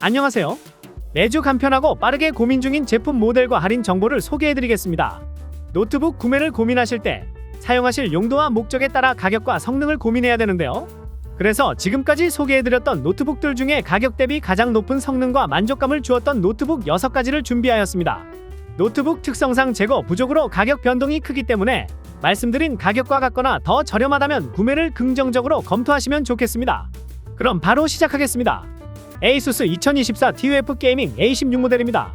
안녕하세요. 매주 간편하고 빠르게 고민 중인 제품 모델과 할인 정보를 소개해드리겠습니다. 노트북 구매를 고민하실 때 사용하실 용도와 목적에 따라 가격과 성능을 고민해야 되는데요. 그래서 지금까지 소개해드렸던 노트북들 중에 가격 대비 가장 높은 성능과 만족감을 주었던 노트북 6가지를 준비하였습니다. 노트북 특성상 재고 부족으로 가격 변동이 크기 때문에 말씀드린 가격과 같거나 더 저렴하다면 구매를 긍정적으로 검토하시면 좋겠습니다. 그럼 바로 시작하겠습니다. ASUS 2024 TUF 게이밍 A16 모델입니다.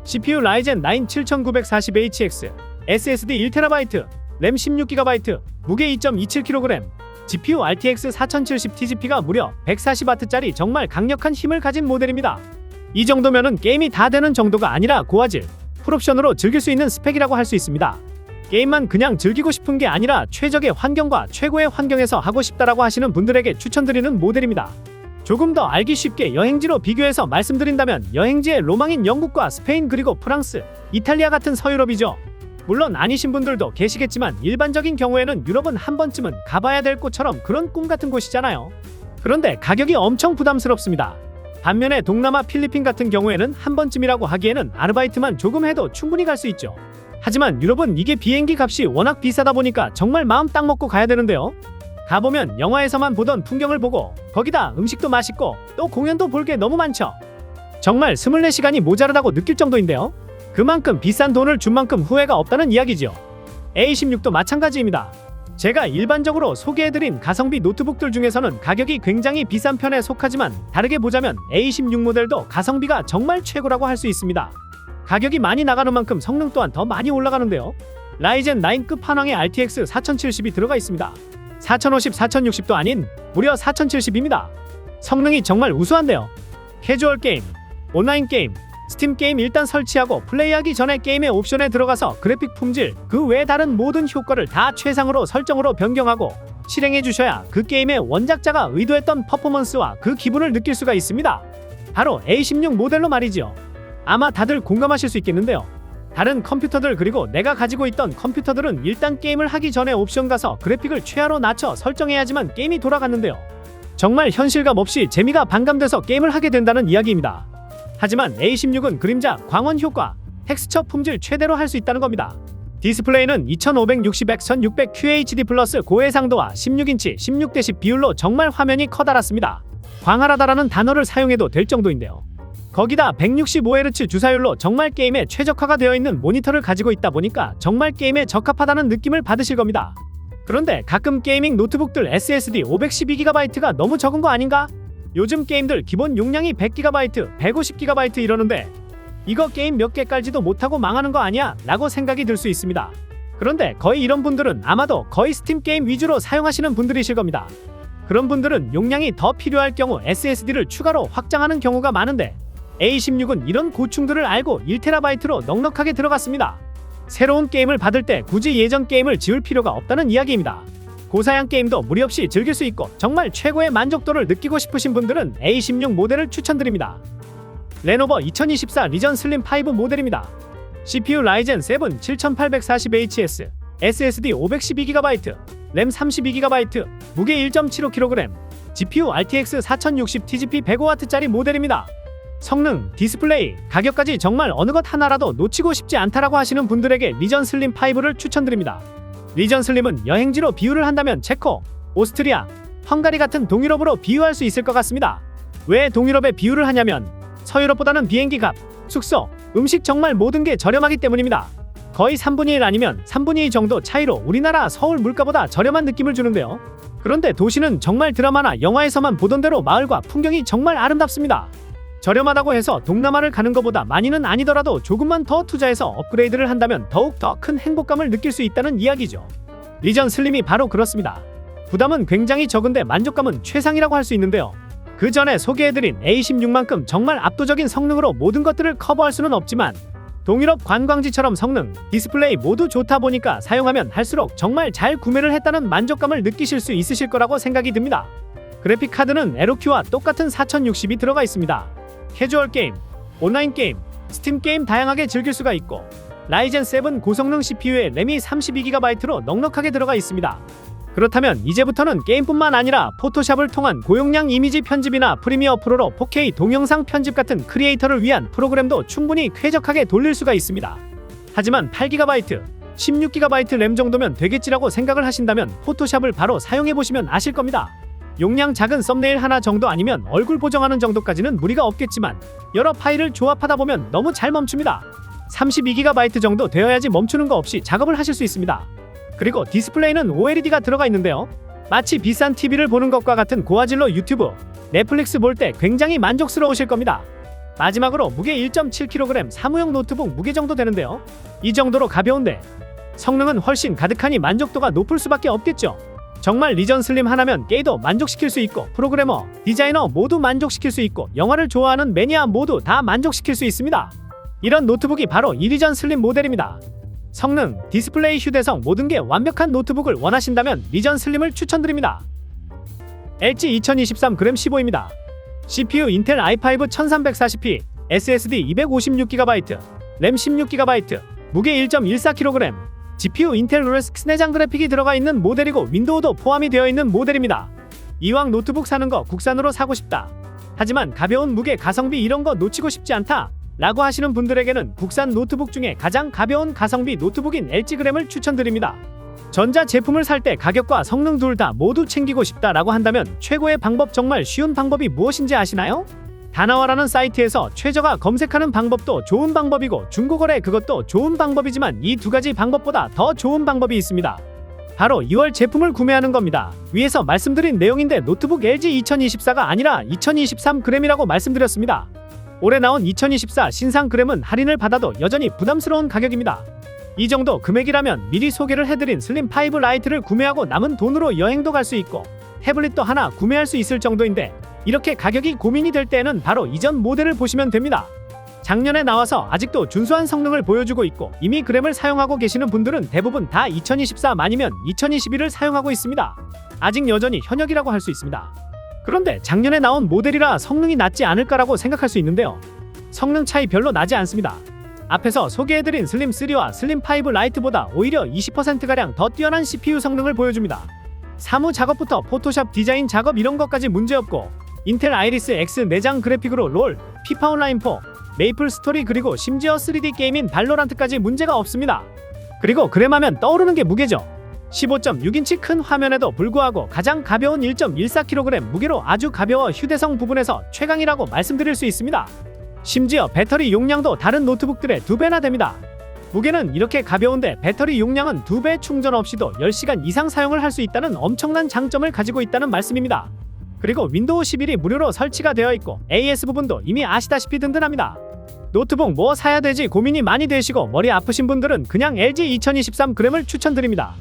CPU 라이젠 9 7940HX, SSD 1TB, 램 16GB, 무게 2.27kg, GPU RTX 4070 TGP가 무려 140W짜리 정말 강력한 힘을 가진 모델입니다. 이 정도면은 게임이 다 되는 정도가 아니라 고화질, 풀옵션으로 즐길 수 있는 스펙이라고 할 수 있습니다. 게임만 그냥 즐기고 싶은 게 아니라 최적의 환경과 최고의 환경에서 하고 싶다라고 하시는 분들에게 추천드리는 모델입니다. 조금 더 알기 쉽게 여행지로 비교해서 말씀드린다면 여행지의 로망인 영국과 스페인 그리고 프랑스, 이탈리아 같은 서유럽이죠. 물론 아니신 분들도 계시겠지만 일반적인 경우에는 유럽은 한 번쯤은 가봐야 될 곳처럼 그런 꿈 같은 곳이잖아요. 그런데 가격이 엄청 부담스럽습니다. 반면에 동남아 필리핀 같은 경우에는 한 번쯤이라고 하기에는 아르바이트만 조금 해도 충분히 갈 수 있죠. 하지만 유럽은 이게 비행기 값이 워낙 비싸다 보니까 정말 마음 딱 먹고 가야 되는데요. 가보면 영화에서만 보던 풍경을 보고 거기다 음식도 맛있고 또 공연도 볼 게 너무 많죠. 정말 24시간이 모자르다고 느낄 정도인데요. 그만큼 비싼 돈을 준 만큼 후회가 없다는 이야기죠. A16도 마찬가지입니다. 제가 일반적으로 소개해드린 가성비 노트북들 중에서는 가격이 굉장히 비싼 편에 속하지만 다르게 보자면 A16 모델도 가성비가 정말 최고라고 할 수 있습니다. 가격이 많이 나가는 만큼 성능 또한 더 많이 올라가는데요. 라이젠 9 끝판왕의 RTX 4070이 들어가 있습니다. 4050, 4060도 아닌 무려 4070입니다. 성능이 정말 우수한데요. 캐주얼 게임, 온라인 게임, 스팀 게임 일단 설치하고 플레이하기 전에 게임의 옵션에 들어가서 그래픽 품질, 그 외 다른 모든 효과를 다 최상으로 설정으로 변경하고 실행해 주셔야 그 게임의 원작자가 의도했던 퍼포먼스와 그 기분을 느낄 수가 있습니다. 바로 A16 모델로 말이죠. 아마 다들 공감하실 수 있겠는데요. 다른 컴퓨터들 그리고 내가 가지고 있던 컴퓨터들은 일단 게임을 하기 전에 옵션 가서 그래픽을 최하로 낮춰 설정해야지만 게임이 돌아갔는데요. 정말 현실감 없이 재미가 반감돼서 게임을 하게 된다는 이야기입니다. 하지만 A16은 그림자, 광원 효과, 텍스처 품질 최대로 할 수 있다는 겁니다. 디스플레이는 2560x1600 QHD 플러스 고해상도와 16인치 16:10 비율로 정말 화면이 커다랗습니다. 광활하다라는 단어를 사용해도 될 정도인데요. 거기다 165Hz 주사율로 정말 게임에 최적화가 되어 있는 모니터를 가지고 있다 보니까 정말 게임에 적합하다는 느낌을 받으실 겁니다. 그런데 가끔 게이밍 노트북들 SSD 512GB가 너무 적은 거 아닌가? 요즘 게임들 기본 용량이 100GB, 150GB 이러는데 이거 게임 몇 개 깔지도 못하고 망하는 거 아니야? 라고 생각이 들 수 있습니다. 그런데 거의 이런 분들은 아마도 거의 스팀 게임 위주로 사용하시는 분들이실 겁니다. 그런 분들은 용량이 더 필요할 경우 SSD를 추가로 확장하는 경우가 많은데 A16은 이런 고충들을 알고 1TB로 넉넉하게 들어갔습니다. 새로운 게임을 받을 때 굳이 예전 게임을 지울 필요가 없다는 이야기입니다. 고사양 게임도 무리 없이 즐길 수 있고 정말 최고의 만족도를 느끼고 싶으신 분들은 A16 모델을 추천드립니다. 레노버 2024 리전 슬림 5 모델입니다. CPU 라이젠 7 7840HS, SSD 512GB, 램 32GB, 무게 1.75kg, GPU RTX 4060 TGP 105W짜리 모델입니다. 성능, 디스플레이, 가격까지 정말 어느 것 하나라도 놓치고 싶지 않다라고 하시는 분들에게 리전 슬림 5를 추천드립니다. 리전 슬림은 여행지로 비유를 한다면 체코, 오스트리아, 헝가리 같은 동유럽으로 비유할 수 있을 것 같습니다. 왜 동유럽에 비유를 하냐면 서유럽보다는 비행기 값, 숙소, 음식 정말 모든 게 저렴하기 때문입니다. 거의 3분의 1 아니면 3분의 2 정도 차이로 우리나라 서울 물가보다 저렴한 느낌을 주는데요. 그런데 도시는 정말 드라마나 영화에서만 보던 대로 마을과 풍경이 정말 아름답습니다. 저렴하다고 해서 동남아를 가는 것보다 많이는 아니더라도 조금만 더 투자해서 업그레이드를 한다면 더욱 더 큰 행복감을 느낄 수 있다는 이야기죠. 리전 슬림이 바로 그렇습니다. 부담은 굉장히 적은데 만족감은 최상이라고 할 수 있는데요. 그 전에 소개해드린 A16만큼 정말 압도적인 성능으로 모든 것들을 커버할 수는 없지만 동유럽 관광지처럼 성능, 디스플레이 모두 좋다 보니까 사용하면 할수록 정말 잘 구매를 했다는 만족감을 느끼실 수 있으실 거라고 생각이 듭니다. 그래픽 카드는 LOQ와 똑같은 4060이 들어가 있습니다. 캐주얼 게임, 온라인 게임, 스팀 게임 다양하게 즐길 수가 있고 라이젠 7 고성능 CPU에 램이 32GB로 넉넉하게 들어가 있습니다. 그렇다면 이제부터는 게임뿐만 아니라 포토샵을 통한 고용량 이미지 편집이나 프리미어 프로로 4K 동영상 편집 같은 크리에이터를 위한 프로그램도 충분히 쾌적하게 돌릴 수가 있습니다. 하지만 8GB, 16GB 램 정도면 되겠지라고 생각을 하신다면 포토샵을 바로 사용해보시면 아실 겁니다. 용량 작은 썸네일 하나 정도 아니면 얼굴 보정하는 정도까지는 무리가 없겠지만 여러 파일을 조합하다 보면 너무 잘 멈춥니다. 32GB 정도 되어야지 멈추는 거 없이 작업을 하실 수 있습니다. 그리고 디스플레이는 OLED가 들어가 있는데요. 마치 비싼 TV를 보는 것과 같은 고화질로 유튜브, 넷플릭스 볼 때 굉장히 만족스러우실 겁니다. 마지막으로 무게 1.7kg 사무용 노트북 무게 정도 되는데요. 이 정도로 가벼운데 성능은 훨씬 가득하니 만족도가 높을 수밖에 없겠죠. 정말 리전 슬림 하나면 게이도 만족시킬 수 있고 프로그래머, 디자이너 모두 만족시킬 수 있고 영화를 좋아하는 매니아 모두 다 만족시킬 수 있습니다. 이런 노트북이 바로 이 리전 슬림 모델입니다. 성능, 디스플레이, 휴대성 모든 게 완벽한 노트북을 원하신다면 리전 슬림을 추천드립니다. LG 2023 그램 15입니다. CPU 인텔 i5 1340p, SSD 256GB, 램 16GB, 무게 1.14kg, GPU 인텔 르스크 내장 그래픽이 들어가 있는 모델이고 윈도우도 포함이 되어 있는 모델입니다. 이왕 노트북 사는 거 국산으로 사고 싶다. 하지만 가벼운 무게 가성비 이런 거 놓치고 싶지 않다 라고 하시는 분들에게는 국산 노트북 중에 가장 가벼운 가성비 노트북인 LG 그램을 추천드립니다. 전자 제품을 살 때 가격과 성능 둘 다 모두 챙기고 싶다라고 한다면 최고의 방법, 정말 쉬운 방법이 무엇인지 아시나요? 다나와라는 사이트에서 최저가 검색하는 방법도 좋은 방법이고 중고거래 그것도 좋은 방법이지만 이 두 가지 방법보다 더 좋은 방법이 있습니다. 바로 2월 제품을 구매하는 겁니다. 위에서 말씀드린 내용인데 노트북 LG 2024가 아니라 2023 그램이라고 말씀드렸습니다. 올해 나온 2024 신상 그램은 할인을 받아도 여전히 부담스러운 가격입니다. 이 정도 금액이라면 미리 소개를 해드린 슬림5 라이트를 구매하고 남은 돈으로 여행도 갈 수 있고 태블릿도 하나 구매할 수 있을 정도인데 이렇게 가격이 고민이 될 때는 바로 이전 모델을 보시면 됩니다. 작년에 나와서 아직도 준수한 성능을 보여주고 있고 이미 그램을 사용하고 계시는 분들은 대부분 다 2023 아니면 2021을 사용하고 있습니다. 아직 여전히 현역이라고 할 수 있습니다. 그런데 작년에 나온 모델이라 성능이 낮지 않을까라고 생각할 수 있는데요. 성능 차이 별로 나지 않습니다. 앞에서 소개해드린 슬림3와 슬림5 라이트보다 오히려 20%가량 더 뛰어난 CPU 성능을 보여줍니다. 사무 작업부터 포토샵 디자인 작업 이런 것까지 문제없고 인텔 아이리스 X 내장 그래픽으로 롤, 피파 온라인4, 메이플 스토리 그리고 심지어 3D 게임인 발로란트까지 문제가 없습니다. 그리고 그램하면 떠오르는 게 무게죠. 15.6인치 큰 화면에도 불구하고 가장 가벼운 1.14kg 무게로 아주 가벼워 휴대성 부분에서 최강이라고 말씀드릴 수 있습니다. 심지어 배터리 용량도 다른 노트북들의 2배나 됩니다. 무게는 이렇게 가벼운데 배터리 용량은 2배, 충전 없이도 10시간 이상 사용을 할 수 있다는 엄청난 장점을 가지고 있다는 말씀입니다. 그리고 윈도우 11이 무료로 설치가 되어 있고 AS 부분도 이미 아시다시피 든든합니다. 노트북 뭐 사야 되지 고민이 많이 되시고 머리 아프신 분들은 그냥 LG 2023 그램을 추천드립니다.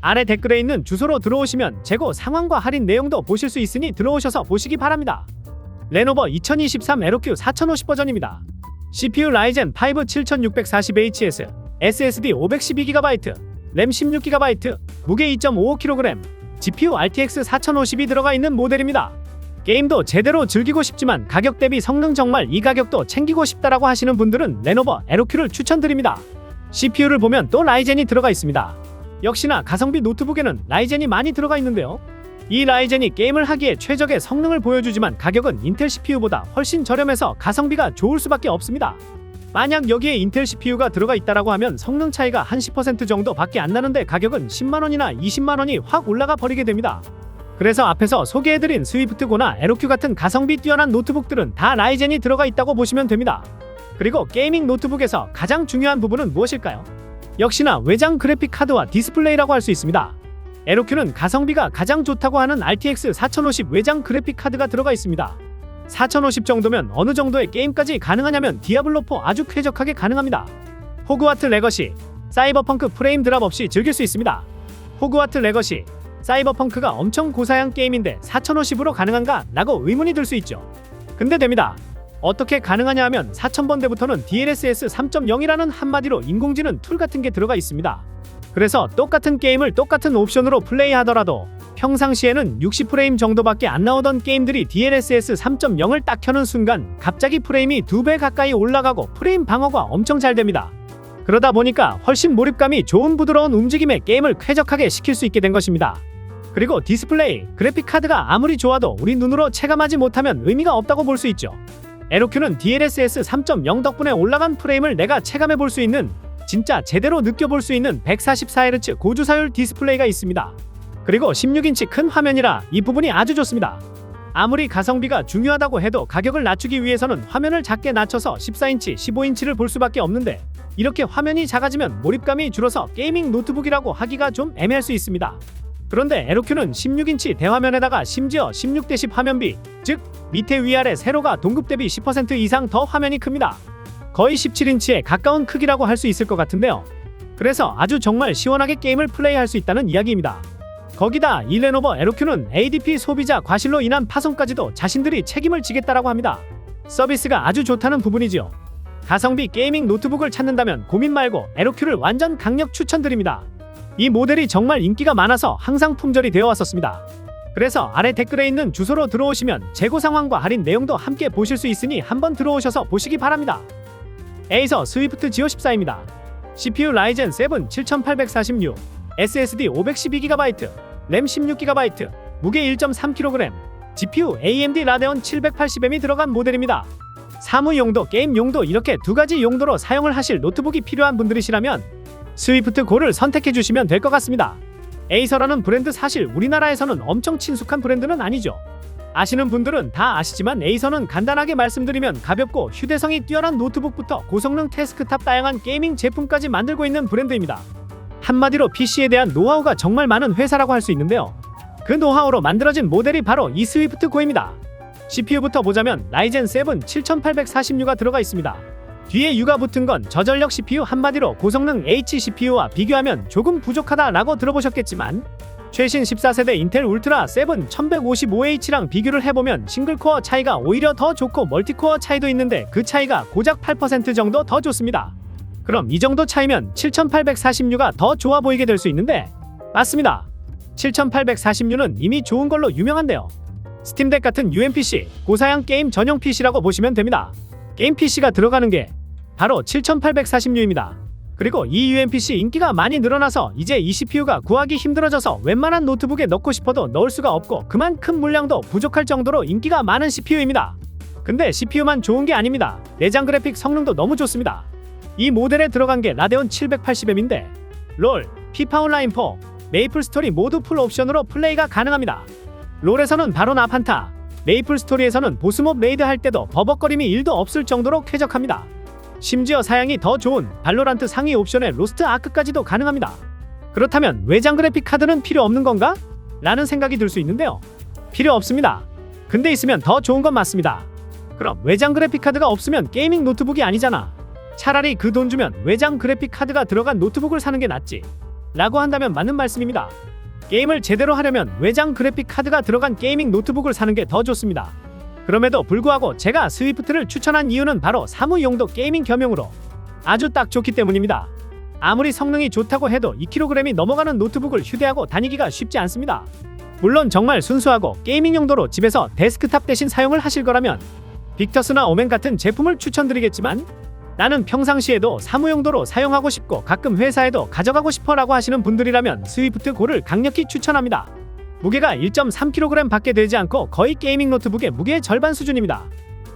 아래 댓글에 있는 주소로 들어오시면 재고 상황과 할인 내용도 보실 수 있으니 들어오셔서 보시기 바랍니다. 레노버 2023 에로큐 4050 버전입니다. CPU 라이젠 5 7640HS, SSD 512GB, 램 16GB, 무게 2.55kg, GPU RTX 4050이 들어가 있는 모델입니다. 게임도 제대로 즐기고 싶지만 가격 대비 성능 정말 이 가격도 챙기고 싶다라고 하시는 분들은 레노버 에로큐를 추천드립니다. CPU를 보면 또 라이젠이 들어가 있습니다. 역시나 가성비 노트북에는 라이젠이 많이 들어가 있는데요. 이 라이젠이 게임을 하기에 최적의 성능을 보여주지만 가격은 인텔 CPU보다 훨씬 저렴해서 가성비가 좋을 수밖에 없습니다. 만약 여기에 인텔 CPU가 들어가 있다라고 하면 성능 차이가 한 10% 정도 밖에 안 나는데 가격은 10만원이나 20만원이 확 올라가 버리게 됩니다. 그래서 앞에서 소개해드린 스위프트고나 에로큐 같은 가성비 뛰어난 노트북들은 다 라이젠이 들어가 있다고 보시면 됩니다. 그리고 게이밍 노트북에서 가장 중요한 부분은 무엇일까요? 역시나 외장 그래픽 카드와 디스플레이라고 할 수 있습니다. 에로큐는 가성비가 가장 좋다고 하는 RTX 4050 외장 그래픽 카드가 들어가 있습니다. 4050 정도면 어느 정도의 게임까지 가능하냐면 디아블로4 아주 쾌적하게 가능합니다. 호그와트 레거시, 사이버펑크 프레임 드랍 없이 즐길 수 있습니다. 호그와트 레거시, 사이버펑크가 엄청 고사양 게임인데 4050으로 가능한가? 라고 의문이 들 수 있죠. 근데 됩니다. 어떻게 가능하냐 하면 4000번대부터는 DLSS 3.0이라는 한마디로 인공지능 툴 같은 게 들어가 있습니다. 그래서 똑같은 게임을 똑같은 옵션으로 플레이하더라도 평상시에는 60프레임 정도밖에 안 나오던 게임들이 DLSS 3.0을 딱 켜는 순간 갑자기 프레임이 2배 가까이 올라가고 프레임 방어가 엄청 잘 됩니다. 그러다 보니까 훨씬 몰입감이 좋은 부드러운 움직임의 게임을 쾌적하게 시킬 수 있게 된 것입니다. 그리고 디스플레이, 그래픽 카드가 아무리 좋아도 우리 눈으로 체감하지 못하면 의미가 없다고 볼 수 있죠. 에로큐는 DLSS 3.0 덕분에 올라간 프레임을 내가 체감해 볼 수 있는, 진짜 제대로 느껴볼 수 있는 144Hz 고주사율 디스플레이가 있습니다. 그리고 16인치 큰 화면이라 이 부분이 아주 좋습니다. 아무리 가성비가 중요하다고 해도 가격을 낮추기 위해서는 화면을 작게 낮춰서 14인치, 15인치를 볼 수밖에 없는데, 이렇게 화면이 작아지면 몰입감이 줄어서 게이밍 노트북이라고 하기가 좀 애매할 수 있습니다. 그런데 에로큐는 16인치 대화면에다가 심지어 16:10 화면비, 즉 밑에 위아래 세로가 동급 대비 10% 이상 더 화면이 큽니다. 거의 17인치에 가까운 크기라고 할 수 있을 것 같은데요. 그래서 아주 정말 시원하게 게임을 플레이할 수 있다는 이야기입니다. 거기다 이 레노버 에로큐는 ADP 소비자 과실로 인한 파손까지도 자신들이 책임을 지겠다라고 합니다. 서비스가 아주 좋다는 부분이지요. 가성비 게이밍 노트북을 찾는다면 고민 말고 에로큐를 완전 강력 추천드립니다. 이 모델이 정말 인기가 많아서 항상 품절이 되어 왔었습니다. 그래서 아래 댓글에 있는 주소로 들어오시면 재고 상황과 할인 내용도 함께 보실 수 있으니 한번 들어오셔서 보시기 바랍니다. 에이서 스위프트 지오 14입니다. CPU 라이젠 7 7846, SSD 512GB, 램 16GB, 무게 1.3kg, GPU AMD 라데온 780M이 들어간 모델입니다. 사무 용도, 게임 용도 이렇게 두 가지 용도로 사용을 하실 노트북이 필요한 분들이시라면 스위프트 고를 선택해 주시면 될 것 같습니다. 에이서라는 브랜드 사실 우리나라에서는 엄청 친숙한 브랜드는 아니죠. 아시는 분들은 다 아시지만 에이서는 간단하게 말씀드리면 가볍고 휴대성이 뛰어난 노트북부터 고성능 데스크탑 다양한 게이밍 제품까지 만들고 있는 브랜드입니다. 한마디로 PC에 대한 노하우가 정말 많은 회사라고 할 수 있는데요. 그 노하우로 만들어진 모델이 바로 이 스위프트 고입니다. CPU부터 보자면 라이젠 7 7846가 들어가 있습니다. 뒤에 U가 붙은 건 저전력 CPU, 한마디로 고성능 HCPU와 비교하면 조금 부족하다라고 들어보셨겠지만 최신 14세대 인텔 울트라 7 1155H랑 비교를 해보면 싱글코어 차이가 오히려 더 좋고 멀티코어 차이도 있는데 그 차이가 고작 8% 정도 더 좋습니다. 그럼 이 정도 차이면 7846가 더 좋아 보이게 될 수 있는데 맞습니다. 7846는 이미 좋은 걸로 유명한데요. 스팀덱 같은 UMPC, 고사양 게임 전용 PC라고 보시면 됩니다. 게임 PC가 들어가는 게 바로 7846입니다. 그리고 이 UMPC 인기가 많이 늘어나서 이제 이 CPU가 구하기 힘들어져서 웬만한 노트북에 넣고 싶어도 넣을 수가 없고 그만큼 물량도 부족할 정도로 인기가 많은 CPU입니다. 근데 CPU만 좋은 게 아닙니다. 내장 그래픽 성능도 너무 좋습니다. 이 모델에 들어간 게 라데온 780M인데 롤, 피파 온라인 4, 메이플 스토리 모두 풀 옵션으로 플레이가 가능합니다. 롤에서는 바로 나판타, 메이플 스토리에서는 보스몹 레이드 할 때도 버벅거림이 1도 없을 정도로 쾌적합니다. 심지어 사양이 더 좋은 발로란트 상위 옵션에 로스트 아크까지도 가능합니다. 그렇다면 외장 그래픽 카드는 필요 없는 건가? 라는 생각이 들 수 있는데요. 필요 없습니다. 근데 있으면 더 좋은 건 맞습니다. 그럼 외장 그래픽 카드가 없으면 게이밍 노트북이 아니잖아. 차라리 그 돈 주면 외장 그래픽 카드가 들어간 노트북을 사는 게 낫지 라고 한다면 맞는 말씀입니다. 게임을 제대로 하려면 외장 그래픽 카드가 들어간 게이밍 노트북을 사는 게 더 좋습니다. 그럼에도 불구하고 제가 스위프트를 추천한 이유는 바로 사무용도 게이밍 겸용으로 아주 딱 좋기 때문입니다. 아무리 성능이 좋다고 해도 2kg이 넘어가는 노트북을 휴대하고 다니기가 쉽지 않습니다. 물론 정말 순수하고 게이밍 용도로 집에서 데스크탑 대신 사용을 하실 거라면 빅터스나 오멘 같은 제품을 추천드리겠지만 나는 평상시에도 사무용도로 사용하고 싶고 가끔 회사에도 가져가고 싶어 라고 하시는 분들이라면 스위프트 고를 강력히 추천합니다. 무게가 1.3kg 밖에 되지 않고 거의 게이밍 노트북의 무게의 절반 수준입니다.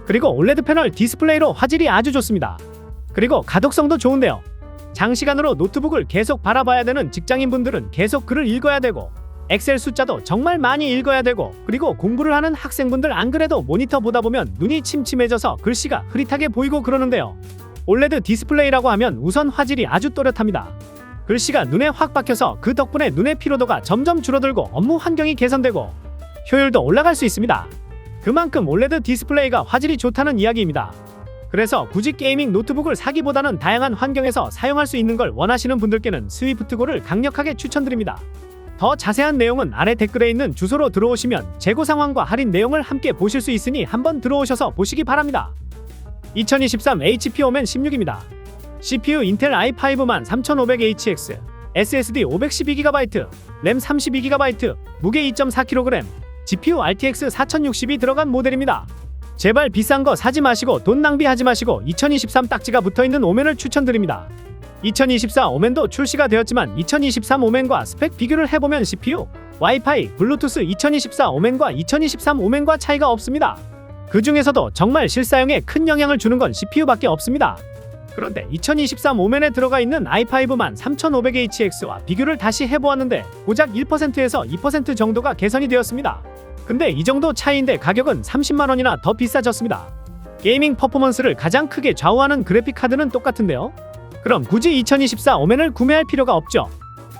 그리고 올레드 패널 디스플레이로 화질이 아주 좋습니다. 그리고 가독성도 좋은데요. 장시간으로 노트북을 계속 바라봐야 되는 직장인분들은 계속 글을 읽어야 되고 엑셀 숫자도 정말 많이 읽어야 되고 그리고 공부를 하는 학생분들 안 그래도 모니터 보다 보면 눈이 침침해져서 글씨가 흐릿하게 보이고 그러는데요. 올레드 디스플레이라고 하면 우선 화질이 아주 또렷합니다. 글씨가 눈에 확 박혀서 그 덕분에 눈의 피로도가 점점 줄어들고 업무 환경이 개선되고 효율도 올라갈 수 있습니다. 그만큼 올레드 디스플레이가 화질이 좋다는 이야기입니다. 그래서 굳이 게이밍 노트북을 사기보다는 다양한 환경에서 사용할 수 있는 걸 원하시는 분들께는 스위프트고를 강력하게 추천드립니다. 더 자세한 내용은 아래 댓글에 있는 주소로 들어오시면 재고 상황과 할인 내용을 함께 보실 수 있으니 한번 들어오셔서 보시기 바랍니다. 2023 HP 오멘 16입니다. CPU 인텔 i5 13500HX, SSD 512GB, 램 32GB, 무게 2.4kg, GPU RTX 4060이 들어간 모델입니다. 제발 비싼 거 사지 마시고 돈 낭비하지 마시고 2023 딱지가 붙어있는 오멘을 추천드립니다. 2024 오멘도 출시가 되었지만 2023 오멘과 스펙 비교를 해보면 CPU, 와이파이, 블루투스 2024 오멘과 2023 오멘과 차이가 없습니다. 그 중에서도 정말 실사용에 큰 영향을 주는 건 CPU밖에 없습니다. 그런데 2023 오멘에 들어가 있는 i5 13500HX와 비교를 다시 해보았는데 고작 1%에서 2% 정도가 개선이 되었습니다. 근데 이 정도 차이인데 가격은 30만원이나 더 비싸졌습니다. 게이밍 퍼포먼스를 가장 크게 좌우하는 그래픽 카드는 똑같은데요. 그럼 굳이 2024 오멘을 구매할 필요가 없죠.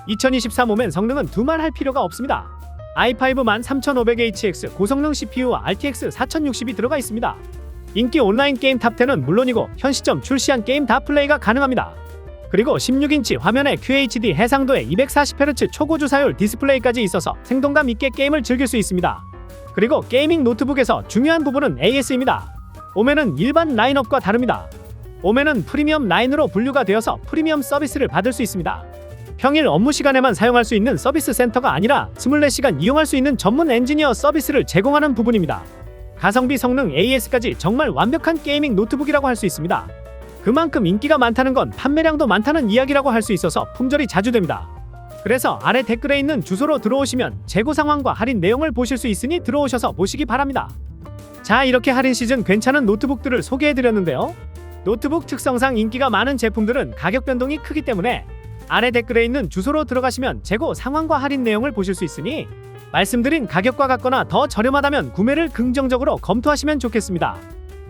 2023 오멘 성능은 두말할 필요가 없습니다. i5 13500HX 고성능 CPU와 RTX 4060이 들어가 있습니다. 인기 온라인 게임 탑10은 물론이고 현 시점 출시한 게임 다 플레이가 가능합니다. 그리고 16인치 화면에 QHD 해상도에 240Hz 초고주사율 디스플레이까지 있어서 생동감 있게 게임을 즐길 수 있습니다. 그리고 게이밍 노트북에서 중요한 부분은 AS입니다. 오멘은 일반 라인업과 다릅니다. 오멘은 프리미엄 라인으로 분류가 되어서 프리미엄 서비스를 받을 수 있습니다. 평일 업무 시간에만 사용할 수 있는 서비스 센터가 아니라 24시간 이용할 수 있는 전문 엔지니어 서비스를 제공하는 부분입니다. 가성비, 성능, AS까지 정말 완벽한 게이밍 노트북이라고 할 수 있습니다. 그만큼 인기가 많다는 건 판매량도 많다는 이야기라고 할 수 있어서 품절이 자주 됩니다. 그래서 아래 댓글에 있는 주소로 들어오시면 재고 상황과 할인 내용을 보실 수 있으니 들어오셔서 보시기 바랍니다. 자, 이렇게 할인 시즌 괜찮은 노트북들을 소개해드렸는데요. 노트북 특성상 인기가 많은 제품들은 가격 변동이 크기 때문에 아래 댓글에 있는 주소로 들어가시면 재고 상황과 할인 내용을 보실 수 있으니 말씀드린 가격과 같거나 더 저렴하다면 구매를 긍정적으로 검토하시면 좋겠습니다.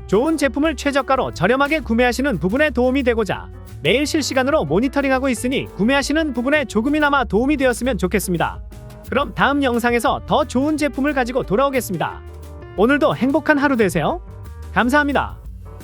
좋은 제품을 최저가로 저렴하게 구매하시는 부분에 도움이 되고자 매일 실시간으로 모니터링하고 있으니 구매하시는 부분에 조금이나마 도움이 되었으면 좋겠습니다. 그럼 다음 영상에서 더 좋은 제품을 가지고 돌아오겠습니다. 오늘도 행복한 하루 되세요. 감사합니다.